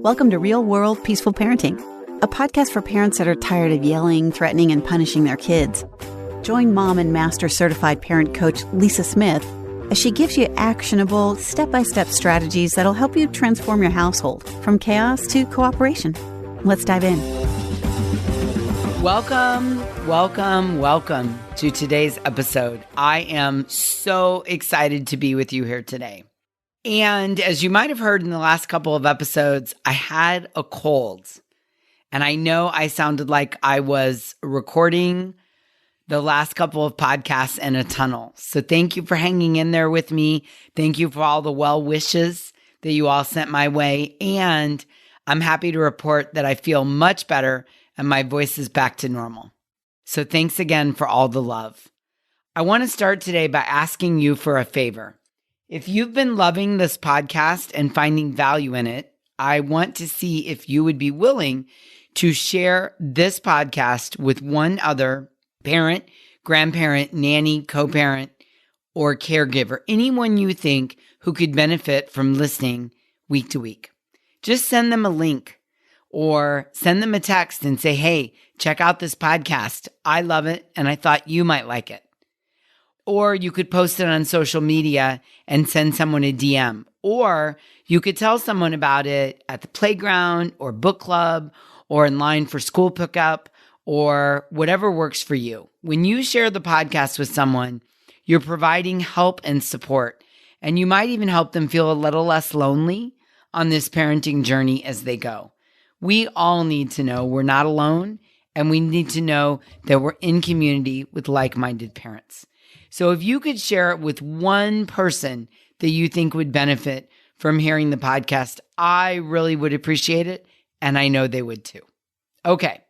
Welcome to Real World Peaceful Parenting, a podcast for parents that are tired of yelling, threatening, and punishing their kids. Join mom and master certified parent coach Lisa Smith as she gives you actionable, step-by-step strategies that'll help you transform your household from chaos to cooperation. Let's dive in. Welcome to today's episode. I am so excited to be with you here today. And as you might have heard in the last couple of episodes, I had a cold. And I know I sounded like I was recording the last couple of podcasts in a tunnel. So thank you for hanging in there with me. Thank you for all the well wishes that you all sent my way. And I'm happy to report that I feel much better and my voice is back to normal. So thanks again for all the love. I want to start today by asking you for a favor. If you've been loving this podcast and finding value in it, I want to see if you would be willing to share this podcast with one other parent, grandparent, nanny, co-parent, or caregiver, anyone you think who could benefit from listening week to week. Just send them a link or send them a text and say, hey, check out this podcast. I love it and I thought you might like it. Or you could post it on social media and send someone a DM. Or you could tell someone about it at the playground or book club or in line for school pickup or whatever works for you. When you share the podcast with someone, you're providing help and support. And you might even help them feel a little less lonely on this parenting journey as they go. We all need to know we're not alone, and we need to know that we're in community with like-minded parents. So if you could share it with one person that you think would benefit from hearing the podcast, I really would appreciate it, and I know they would too. Okay,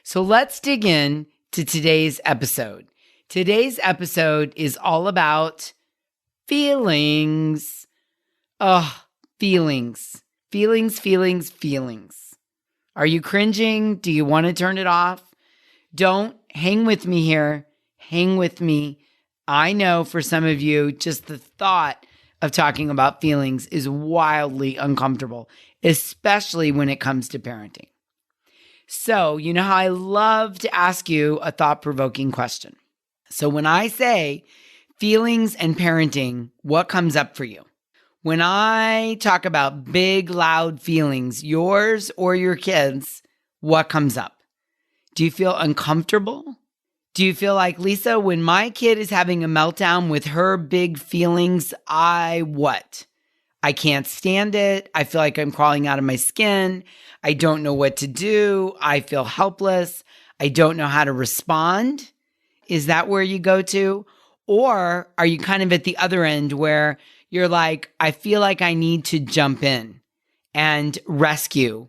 so let's dig in to today's episode. Today's episode is all about feelings. Feelings. Are you cringing? Do you want to turn it off? Don't. Hang with me here. Hang with me. I know for some of you, just the thought of talking about feelings is wildly uncomfortable, especially when it comes to parenting. So, you know how I love to ask you a thought-provoking question. So when I say feelings and parenting, what comes up for you? When I talk about big, loud feelings, yours or your kids', what comes up? Do you feel uncomfortable? Do you feel like, Lisa, when my kid is having a meltdown with her big feelings, I can't stand it. I feel like I'm crawling out of my skin. I don't know what to do. I feel helpless. I don't know how to respond. Is that where you go to? Or are you kind of at the other end where you're like, I feel like I need to jump in and rescue,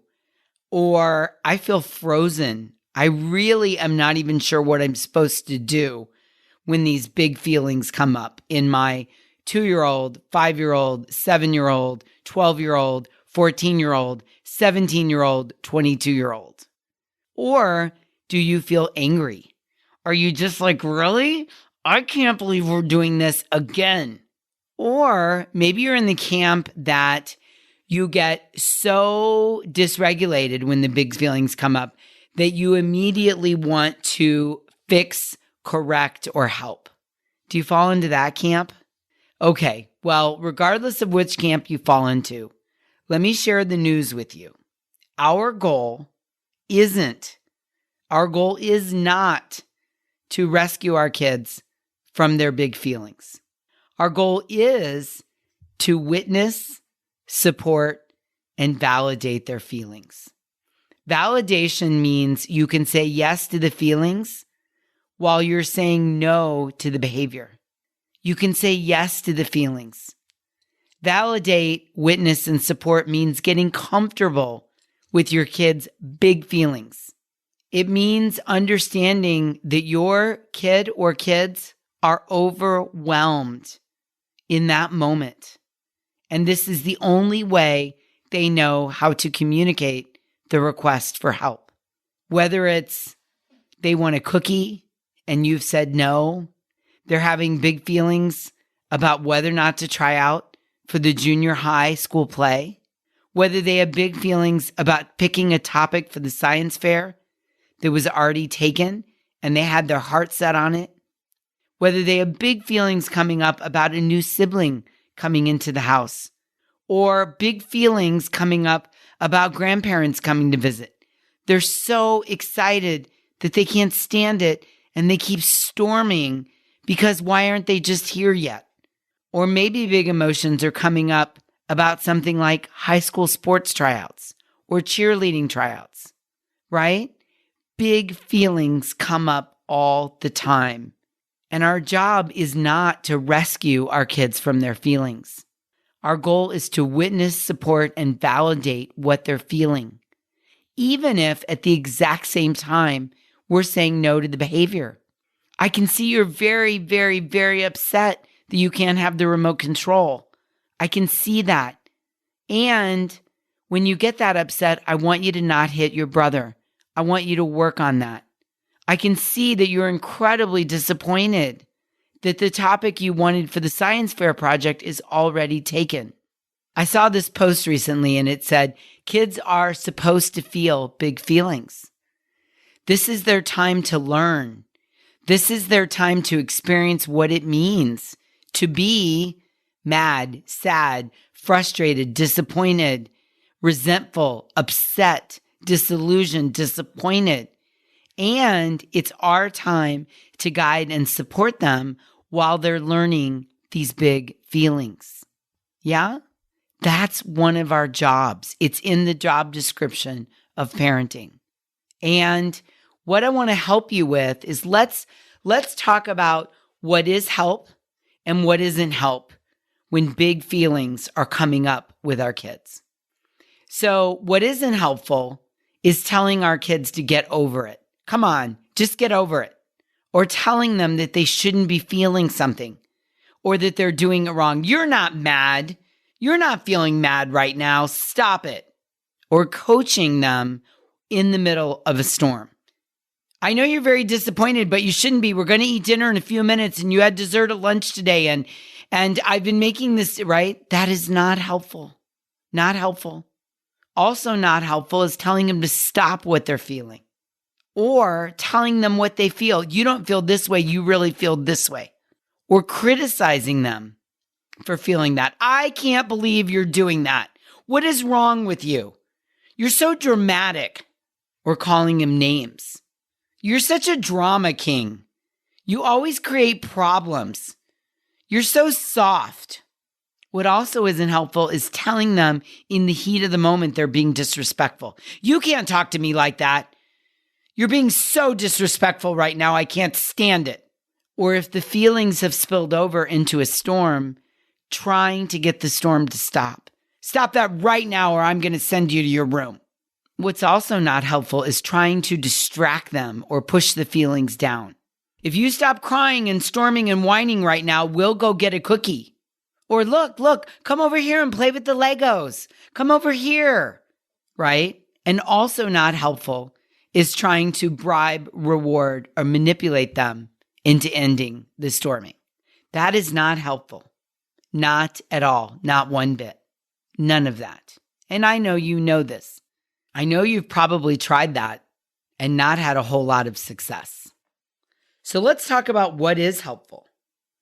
or I feel frozen. I really am not even sure what I'm supposed to do when these big feelings come up in my 2-year-old, 5-year-old, 7-year-old, 12-year-old, 14-year-old, 17-year-old, 22-year-old. Or do you feel angry? Are you just like, really? I can't believe we're doing this again. Or maybe you're in the camp that you get so dysregulated when the big feelings come up that you immediately want to fix, correct, or help. Do you fall into that camp? Okay, well, regardless of which camp you fall into, let me share the news with you. Our goal is not to rescue our kids from their big feelings. Our goal is to witness, support, and validate their feelings. Validation means you can say yes to the feelings while you're saying no to the behavior. You can say yes to the feelings. Validate, witness, and support means getting comfortable with your kids' big feelings. It means understanding that your kid or kids are overwhelmed in that moment. And this is the only way they know how to communicate the request for help. Whether it's they want a cookie and you've said no, they're having big feelings about whether or not to try out for the junior high school play, whether they have big feelings about picking a topic for the science fair that was already taken and they had their heart set on it, whether they have big feelings coming up about a new sibling coming into the house, or big feelings coming up about grandparents coming to visit. They're so excited that they can't stand it and they keep storming because why aren't they just here yet? Or maybe big emotions are coming up about something like high school sports tryouts or cheerleading tryouts, right? Big feelings come up all the time. And our job is not to rescue our kids from their feelings. Our goal is to witness, support, and validate what they're feeling, even if at the exact same time we're saying no to the behavior. I can see you're very, very, very upset that you can't have the remote control. I can see that. And when you get that upset, I want you to not hit your brother. I want you to work on that. I can see that you're incredibly disappointed that the topic you wanted for the science fair project is already taken. I saw this post recently and it said, kids are supposed to feel big feelings. This is their time to learn. This is their time to experience what it means to be mad, sad, frustrated, disappointed, resentful, upset, disillusioned, disappointed. And it's our time to guide and support them while they're learning these big feelings. Yeah? That's one of our jobs. It's in the job description of parenting. And what I want to help you with is let's talk about what is help and what isn't help when big feelings are coming up with our kids. So what isn't helpful is telling our kids to get over it. Come on, just get over it. Or telling them that they shouldn't be feeling something or that they're doing it wrong. You're not mad. You're not feeling mad right now. Stop it. Or coaching them in the middle of a storm. I know you're very disappointed, but you shouldn't be. We're going to eat dinner in a few minutes and you had dessert at lunch today and I've been making this, right? That is not helpful. Not helpful. Also not helpful is telling them to stop what they're feeling. Or telling them what they feel. You don't feel this way, you really feel this way. Or criticizing them for feeling that. I can't believe you're doing that. What is wrong with you? You're so dramatic. Or calling him names. You're such a drama king. You always create problems. You're so soft. What also isn't helpful is telling them in the heat of the moment they're being disrespectful. You can't talk to me like that. You're being so disrespectful right now, I can't stand it. Or if the feelings have spilled over into a storm, trying to get the storm to stop. Stop that right now or I'm going to send you to your room. What's also not helpful is trying to distract them or push the feelings down. If you stop crying and storming and whining right now, we'll go get a cookie. Or look, come over here and play with the Legos. Come over here, right? And also not helpful is trying to bribe, reward, or manipulate them into ending the storming. That is not helpful. Not at all. Not one bit. None of that. And I know you know this. I know you've probably tried that and not had a whole lot of success. So let's talk about what is helpful.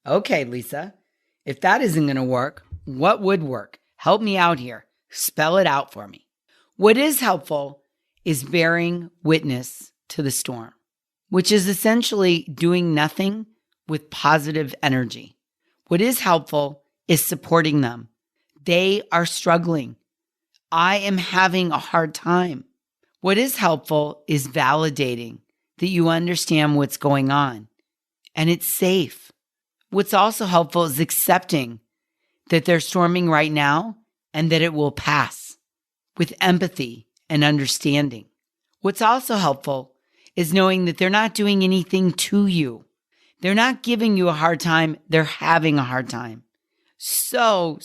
Okay, Lisa, if that isn't going to work, what would work? Help me out here. Spell it out for me. What is helpful is bearing witness to the storm, which is essentially doing nothing with positive energy. What is helpful is supporting them. They are struggling. I am having a hard time. What is helpful is validating that you understand what's going on and it's safe. What's also helpful is accepting that they're storming right now and that it will pass with empathy and understanding. What's also helpful is knowing that they're not doing anything to you. They're not giving you a hard time. They're having a hard time. So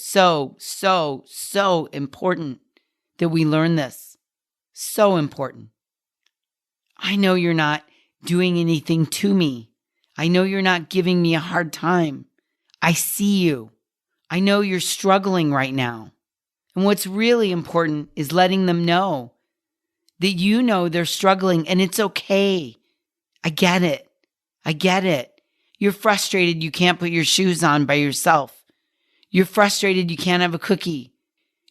important that we learn this. So important. I know you're not doing anything to me. I know you're not giving me a hard time. I see you. I know you're struggling right now. And what's really important is letting them know that you know they're struggling and it's okay. I get it. I get it. You're frustrated you can't put your shoes on by yourself. You're frustrated you can't have a cookie.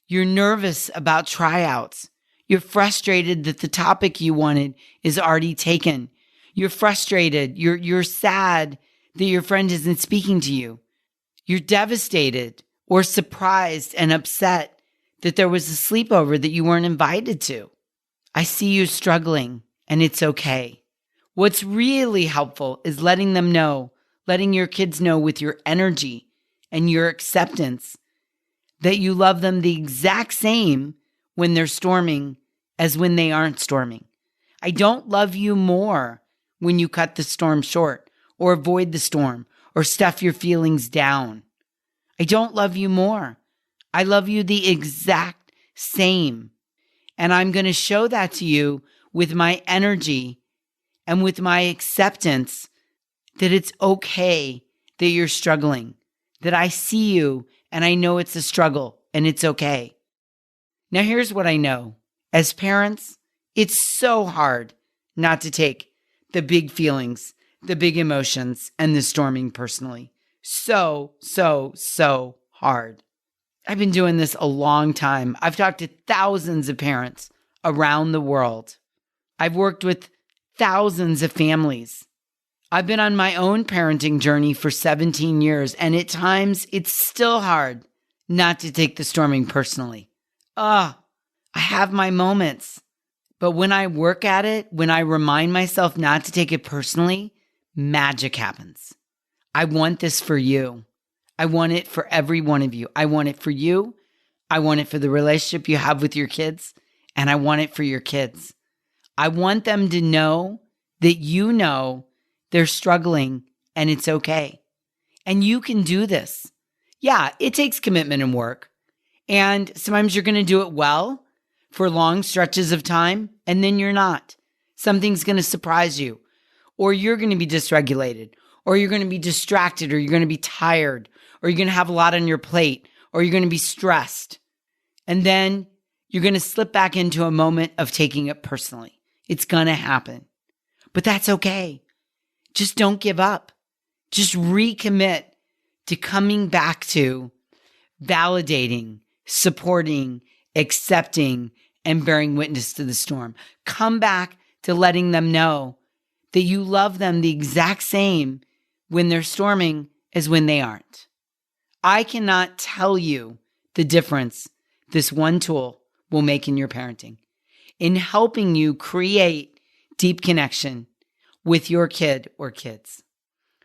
You're nervous about tryouts. You're frustrated that the topic you wanted is already taken. You're frustrated. You're sad that your friend isn't speaking to you. You're devastated or surprised and upset that there was a sleepover that you weren't invited to. I see you struggling and it's okay. What's really helpful is letting them know, letting your kids know with your energy and your acceptance that you love them the exact same when they're storming as when they aren't storming. I don't love you more when you cut the storm short or avoid the storm or stuff your feelings down. I don't love you more. I love you the exact same. And I'm going to show that to you with my energy and with my acceptance that it's okay that you're struggling, that I see you and I know it's a struggle and it's okay. Now, here's what I know. As parents, it's so hard not to take the big feelings, the big emotions, and the storming personally. So hard. I've been doing this a long time. I've talked to thousands of parents around the world. I've worked with thousands of families. I've been on my own parenting journey for 17 years, and at times it's still hard not to take the storming personally. I have my moments. But when I work at it, when I remind myself not to take it personally, magic happens. I want this for you. I want it for every one of you. I want it for you. I want it for the relationship you have with your kids. And I want it for your kids. I want them to know that you know they're struggling and it's okay. And you can do this. Yeah, it takes commitment and work. And sometimes you're going to do it well for long stretches of time, and then you're not. Something's going to surprise you, or you're going to be dysregulated, or you're going to be distracted, or you're going to be tired, or you're going to have a lot on your plate, or you're going to be stressed. And then you're going to slip back into a moment of taking it personally. It's going to happen. But that's okay. Just don't give up. Just recommit to coming back to validating, supporting, accepting, and bearing witness to the storm. Come back to letting them know that you love them the exact same when they're storming as when they aren't. I cannot tell you the difference this one tool will make in your parenting, in helping you create deep connection with your kid or kids.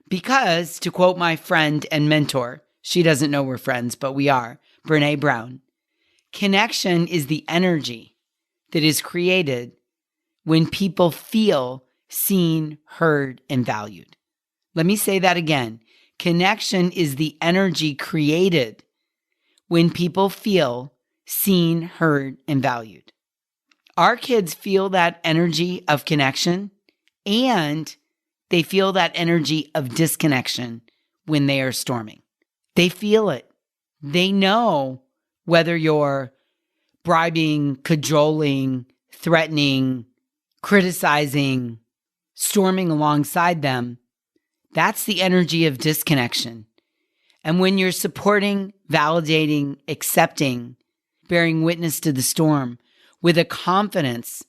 Because, to quote my friend and mentor, she doesn't know we're friends, but we are, Brené Brown, connection is the energy that is created when people feel seen, heard, and valued. Let me say that again. Connection is the energy created when people feel seen, heard, and valued. Our kids feel that energy of connection, and they feel that energy of disconnection when they are storming. They feel it. They know whether you're bribing, cajoling, threatening, criticizing, storming alongside them. That's the energy of disconnection. And when you're supporting, validating, accepting, bearing witness to the storm with a confidence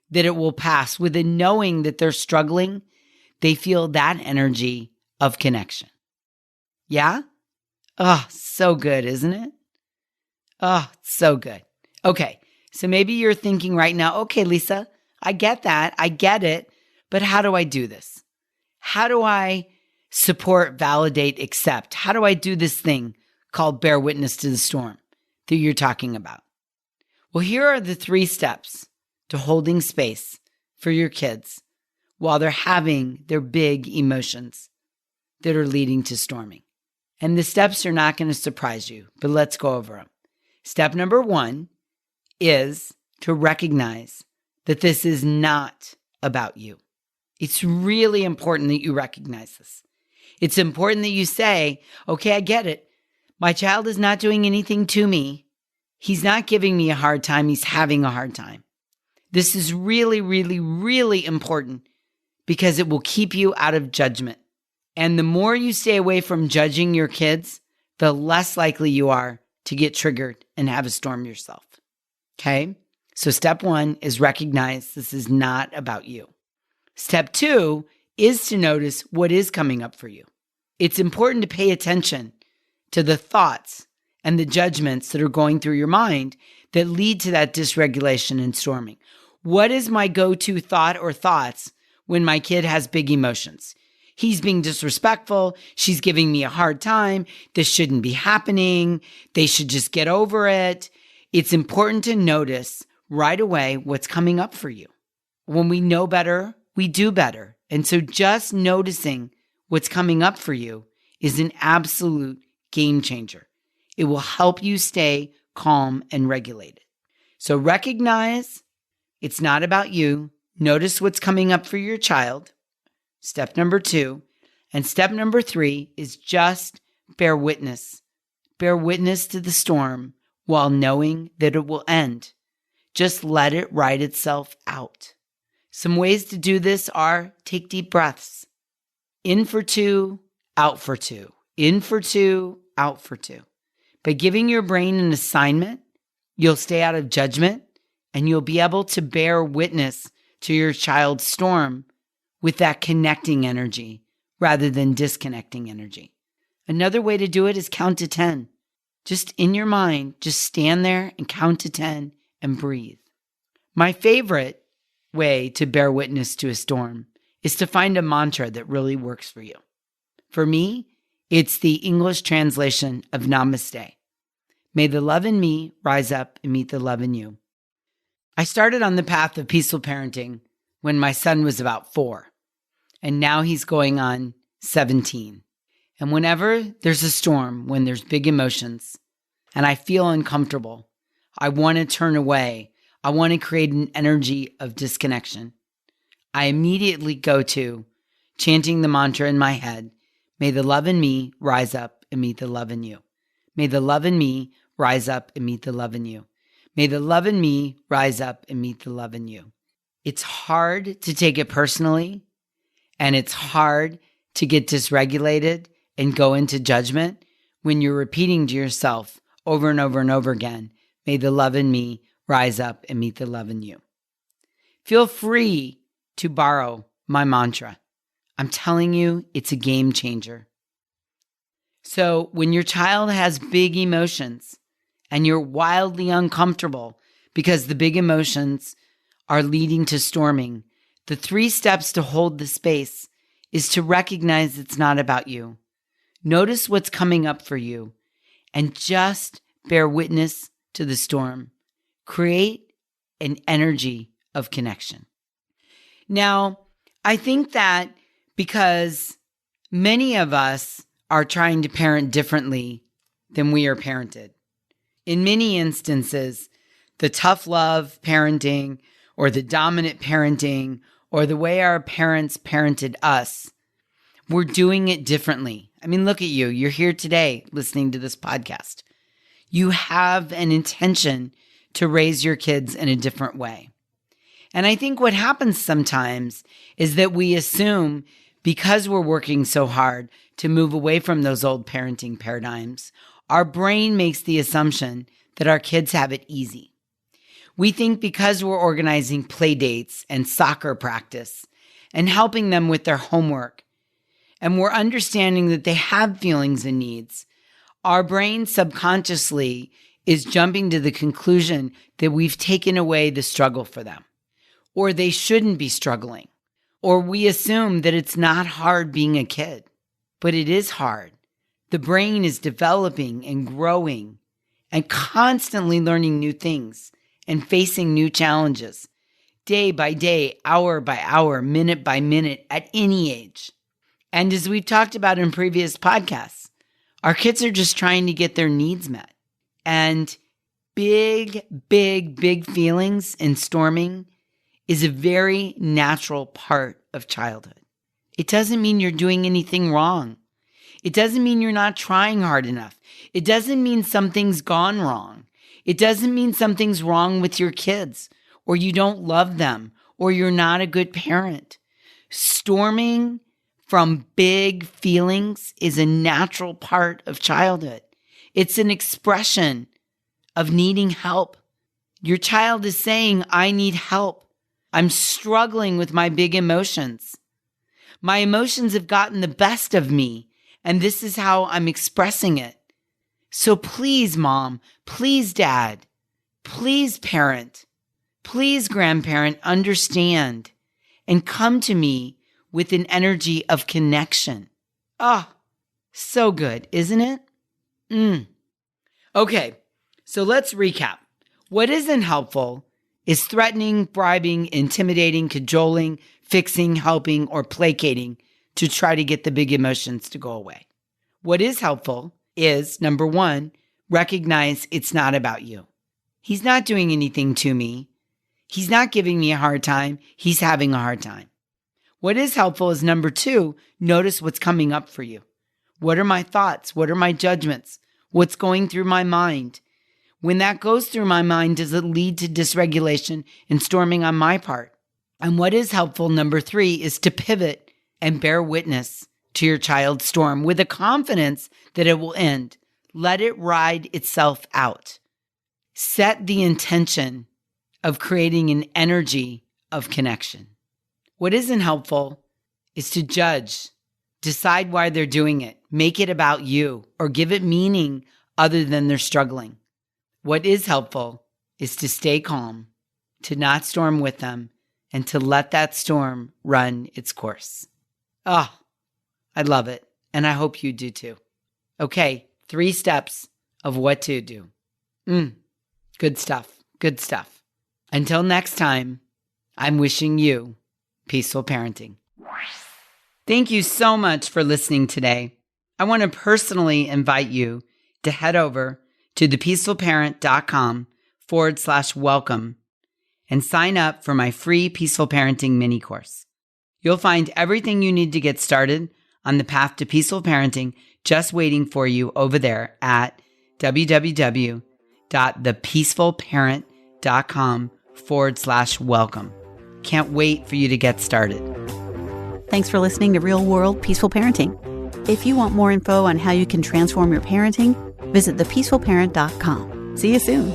that it will pass, with a knowing that they're struggling, they feel that energy of connection. Yeah? Oh, so good, isn't it? Oh, so good. Okay, so maybe you're thinking right now, okay, Lisa, I get that. I get it. But how do I do this? How do I support, validate, accept? How do I do this thing called bear witness to the storm that you're talking about? Well, here are the 3 steps to holding space for your kids while they're having their big emotions that are leading to storming. And the steps are not going to surprise you, but let's go over them. Step number 1 is to recognize that this is not about you. It's really important that you recognize this. It's important that you say, okay, I get it. My child is not doing anything to me. He's not giving me a hard time. He's having a hard time. This is really, really, really important because it will keep you out of judgment. And the more you stay away from judging your kids, the less likely you are to get triggered and have a storm yourself. Okay? So step 1 is recognize this is not about you. Step 2 is to notice what is coming up for you. It's important to pay attention to the thoughts and the judgments that are going through your mind that lead to that dysregulation and storming. What is my go-to thought or thoughts when my kid has big emotions? He's being disrespectful. She's giving me a hard time. This shouldn't be happening. They should just get over it. It's important to notice right away what's coming up for you. When we know better, we do better. And so just noticing what's coming up for you is an absolute game changer. It will help you stay calm and regulated. So recognize it's not about you. Notice what's coming up for your child. Step number 2. And step number 3 is just bear witness. Bear witness to the storm while knowing that it will end. Just let it ride itself out. Some ways to do this are take deep breaths. In for 2, out for 2. In for 2, out for 2. By giving your brain an assignment, you'll stay out of judgment and you'll be able to bear witness to your child's storm with that connecting energy rather than disconnecting energy. Another way to do it is count to 10. Just in your mind, just stand there and count to 10 and breathe. My favorite way to bear witness to a storm is to find a mantra that really works for you. For me, it's the English translation of Namaste. May the love in me rise up and meet the love in you. I started on the path of peaceful parenting when my son was about 4, and now he's going on 17. And whenever there's a storm, when there's big emotions, and I feel uncomfortable, I want to turn away. I want to create an energy of disconnection. I immediately go to chanting the mantra in my head, may the love in me rise up and meet the love in you. May the love in me rise up and meet the love in you. May the love in me rise up and meet the love in you. It's hard to take it personally, and it's hard to get dysregulated and go into judgment when you're repeating to yourself over and over and over again, may the love in me rise up and meet the love in you. Feel free to borrow my mantra. I'm telling you, it's a game changer. So when your child has big emotions and you're wildly uncomfortable because the big emotions are leading to storming, the 3 steps to hold the space is to recognize it's not about you. Notice what's coming up for you and just bear witness to the storm. Create an energy of connection. Now, I think that because many of us are trying to parent differently than we are parented. In many instances, the tough love parenting or the dominant parenting or the way our parents parented us, we're doing it differently. I mean, look at you. You're here today listening to this podcast. You have an intention to raise your kids in a different way. And I think what happens sometimes is that we assume because we're working so hard to move away from those old parenting paradigms, our brain makes the assumption that our kids have it easy. We think because we're organizing play dates and soccer practice and helping them with their homework, and we're understanding that they have feelings and needs, our brain subconsciously is jumping to the conclusion that we've taken away the struggle for them, or they shouldn't be struggling, or we assume that it's not hard being a kid, but it is hard. The brain is developing and growing and constantly learning new things and facing new challenges day by day, hour by hour, minute by minute at any age. And as we've talked about in previous podcasts, our kids are just trying to get their needs met. And big feelings and storming is a very natural part of childhood. It doesn't mean you're doing anything wrong. It doesn't mean you're not trying hard enough. It doesn't mean something's gone wrong. It doesn't mean something's wrong with your kids, or you don't love them, or you're not a good parent. Storming from big feelings is a natural part of childhood. It's an expression of needing help. Your child is saying, I need help. I'm struggling with my big emotions. My emotions have gotten the best of me, and this is how I'm expressing it. So please, mom, please, dad, please, parent, please, grandparent, understand and come to me with an energy of connection. So good, isn't it? Okay, so let's recap. What isn't helpful is threatening, bribing, intimidating, cajoling, fixing, helping, or placating to try to get the big emotions to go away. What is helpful is, number one, recognize it's not about you. He's not doing anything to me. He's not giving me a hard time. He's having a hard time. What is helpful is, number two, notice what's coming up for you. What are my thoughts? What are my judgments? What's going through my mind? When that goes through my mind, does it lead to dysregulation and storming on my part? And what is helpful, number three, is to pivot and bear witness to your child's storm with a confidence that it will end. Let it ride itself out. Set the intention of creating an energy of connection. What isn't helpful is to judge, decide why they're doing it, make it about you, or give it meaning other than they're struggling. What is helpful is to stay calm, to not storm with them, and to let that storm run its course. I love it, and I hope you do too. Okay, 3 steps of what to do. Good stuff, good stuff. Until next time, I'm wishing you peaceful parenting. Thank you so much for listening today. I want to personally invite you to head over to thepeacefulparent.com/welcome and sign up for my free Peaceful Parenting mini course. You'll find everything you need to get started on the path to peaceful parenting just waiting for you over there at www.thepeacefulparent.com/welcome. Can't wait for you to get started. Thanks for listening to Real World Peaceful Parenting. If you want more info on how you can transform your parenting, visit thepeacefulparent.com. See you soon.